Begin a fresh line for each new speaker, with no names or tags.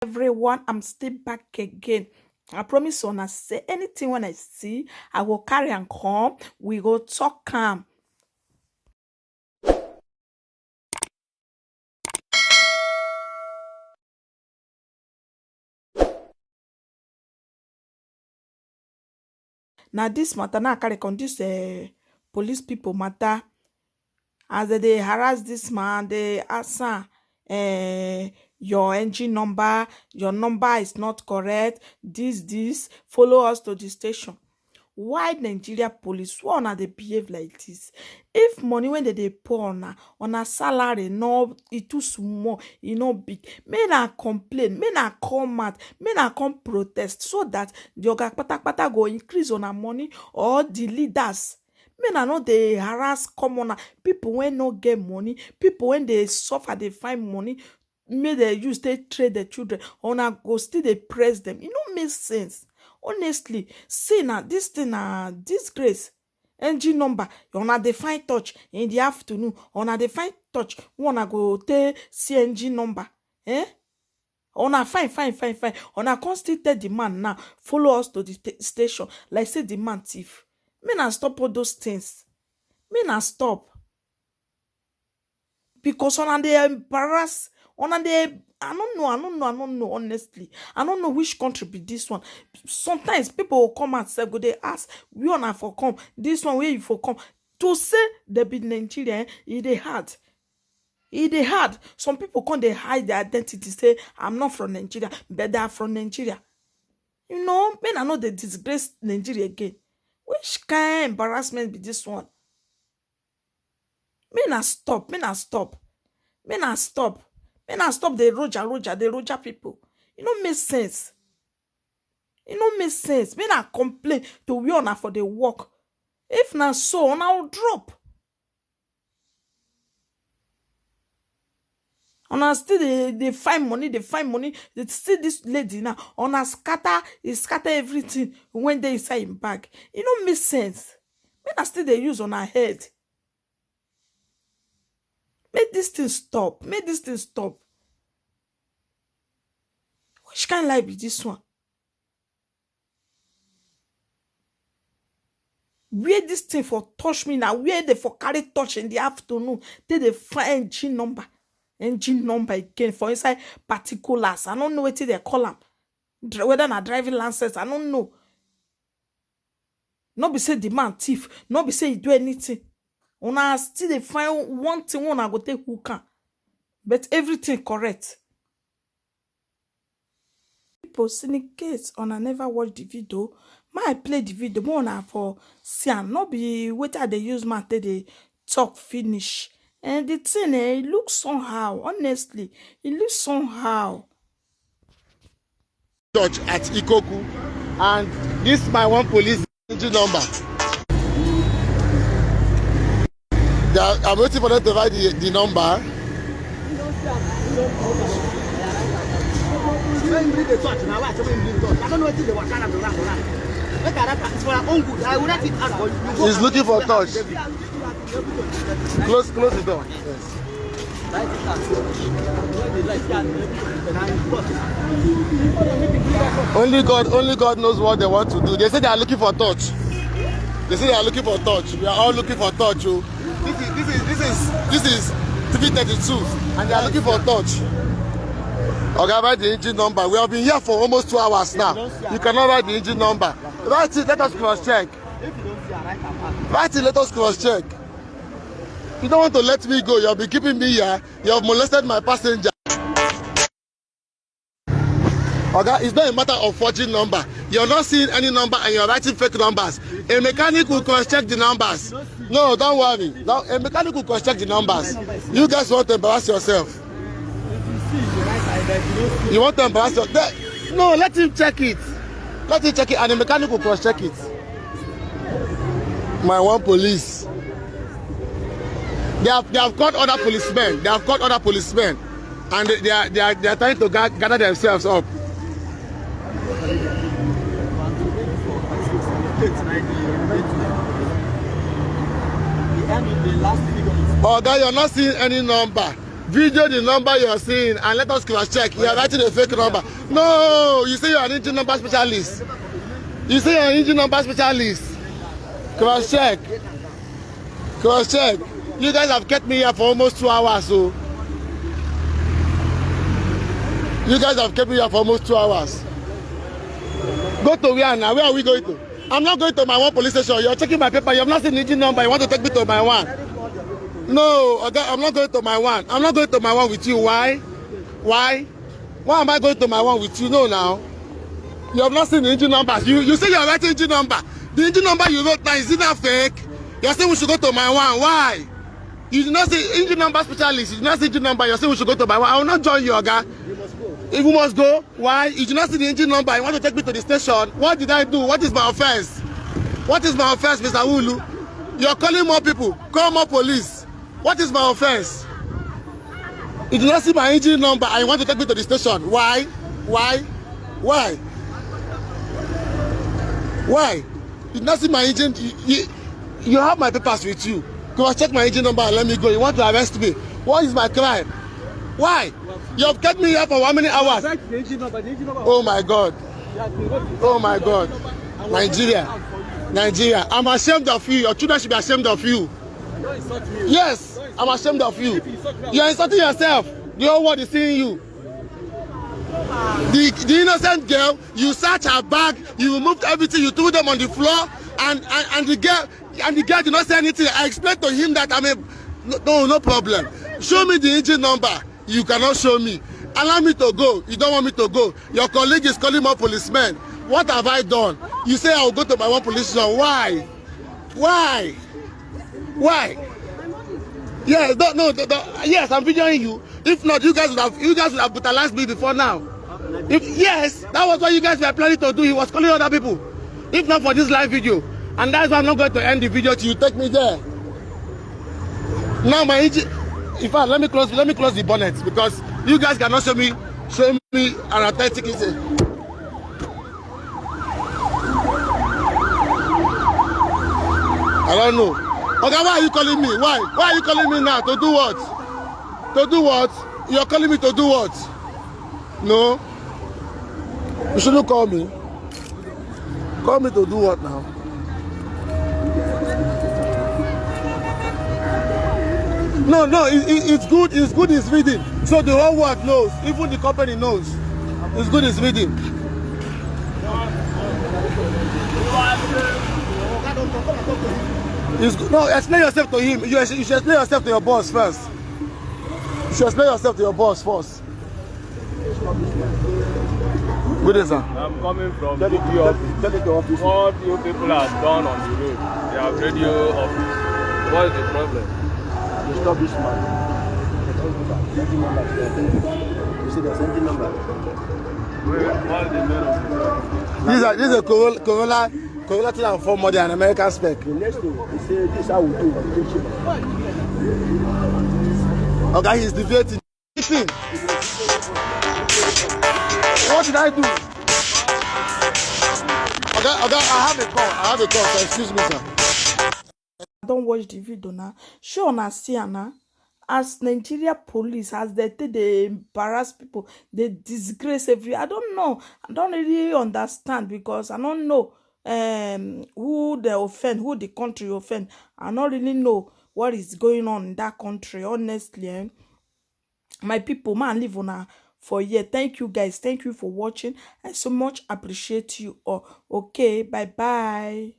Everyone, I'm still back again. I promise on I say anything when I see, I will carry and come. We go talk calm. Now this matter now I carry on this police people matter as they harass this man, they ask am, your engine number, your number is not correct. This, follow us to the station. Why Nigeria police why una dey behave like this? If money when they pour on a salary no e too small, e no big, may na complain, may na come out, may na come protest so that the oga kpatakpata go increase on our money or the leaders. Men are not dey harass commoner, people when no get money, people when they suffer, they find money, may they use they trade the children, una go still they press them. It no make sense. Honestly, see now this thing na disgrace. NG number, una dey find touch in the afternoon, una dey find touch, una go take CNG number. Una fine. Una come still tell the man now, follow us to the station, like say the man thief. Me na stop all those things. Me na stop. Because on they embarrass, on they I don't know, honestly. I don't know which country be this one. Sometimes people will come and say, go they ask, we on for come, this one where you for come. To say they be Nigeria, it hard. It hard. Some people come they hide their identity, say, I'm not from Nigeria, but they are from Nigeria. You know, men I know they disgrace Nigeria again. Which kind of embarrassment be this one? Me na stop the Roger people. It don't make sense. Me na complain to we on for the work. If na so, I'll drop. On still they find money, they see this lady now. On a scatter everything when they inside him bag. It don't make sense. Me na still they use on her head. Make this thing stop. Which kind of life is this one? Where this thing for touch me now? Where they for carry touch in the afternoon? They find engine number again for inside particulars. I don't know what they call them. Whether na driving license, I don't know. Not be say the man thief. Not be say he do anything. Una still they find one thing one I go take who can. But everything correct. People syndicate on I never watch the video. I play the video more na for see and not be whether they use my they talk finish. And the thing it looks somehow, honestly. It looks somehow.
Church at Ikoku, and this my one police engine number. I'm waiting for them to write the number. He's looking for touch. Close the door. Yes. Only God knows what they want to do. They say they are looking for touch. We are all looking for touch. Oh. This is 332, and they are looking for touch. Okay, write the engine number. We have been here for almost 2 hours now. You cannot write the engine number. Write it. Let us cross check. Write it. Let us cross check. You don't want to let me go. You have been keeping me here. You have molested my passenger. Okay, it's not a matter of forging number. You're not seeing any number and you're writing fake numbers. A mechanic will cross-check the numbers. No, don't worry. Now, a mechanic will cross-check the numbers. You guys want to embarrass yourself. You want to embarrass yourself? No, let him check it. And the mechanic will cross-check it. My one police. They have caught other policemen. And they are trying to gather themselves up. Oh, God, you're not seeing any number. Video the number you are seeing and let us cross check. You are writing a fake number. No, you say you are an engine number specialist. You say you are an engine number specialist. Cross check. Cross check. You guys have kept me here for almost 2 hours, so you guys have kept me here for almost 2 hours. Go to where now? Where are we going to? I'm not going to my one police station. You're checking my paper. You have not seen the engine number. You want to take me to my one? No, okay, I'm not going to my one. I'm not going to my one with you. Why? Why? Why am I going to my one with you? No, now. You have not seen the engine numbers. You say you're writing engine number. The engine number you wrote now, is it not fake? You're saying we should go to my one. Why? You did not say engine number specialist. You did not say engine number. You're saying we should go to my one. I will not join you, guy. If you must go, why? You did not see the engine number. You want to take me to the station. What did I do? What is my offense? What is my offense, Mr. Wulu? You're calling more people. Call more police. What is my offense? You did not see my engine number and you want to take me to the station. Why? Why? Why? Why? You did not see my engine. You have my papers with you. Go check my engine number and let me go. You want to arrest me? What is my crime? Why? You have kept me here for how many hours? Oh my God. Oh my God. Nigeria. Nigeria. I'm ashamed of you. Your children should be ashamed of you. Yes, I'm ashamed of you. You're insulting yourself. The whole world is seeing you. The innocent girl, you searched her bag, you removed everything, you threw them on the floor, and the girl did not say anything. I explained to him that no problem. Show me the engine number. You cannot show me. Allow me to go. You don't want me to go. Your colleague is calling more policemen. What have I done? You say I will go to my one police station. Why? Why? Why? Yes, yes, I'm videoing you. If not, you guys would have brutalized me before now. Yes, that was what you guys were planning to do. He was calling other people. If not for this live video. And that's why I'm not going to end the video till you take me there. Now my engine. In fact, let me close the bonnet because you guys cannot show me an authentic engine. I don't know. Okay, why are you calling me? Why? Why are you calling me now? To do what? To do what? You're calling me to do what? No. You shouldn't call me. Call me to do what now? No, it's good. It's good. It's reading. So the whole world knows. Even the company knows. It's good. It's reading. It's good. No, explain yourself to him. You should explain yourself to your boss first. You should explain yourself to your boss first. Good day, sir.
I'm coming from the office. What you people have done on the road? They have radio office. What is the problem?
Stop this man. You see there's engine number.
What is the name of it?
This is a Corolla 2004 model and American spec.
The next thing, he said, this how we do.
Okay, he's debating. What did I do? Okay, I have a call, so excuse me, sir.
Don't watch the video now. Sure, na see na. As Nigeria police, as they embarrass people, they disgrace I don't know. I don't really understand because I don't know who they offend, who the country offend. I don't really know what is going on in that country. Honestly, my people, man, live on for a year. Thank you guys. Thank you for watching. I so much appreciate you all. Okay, bye bye.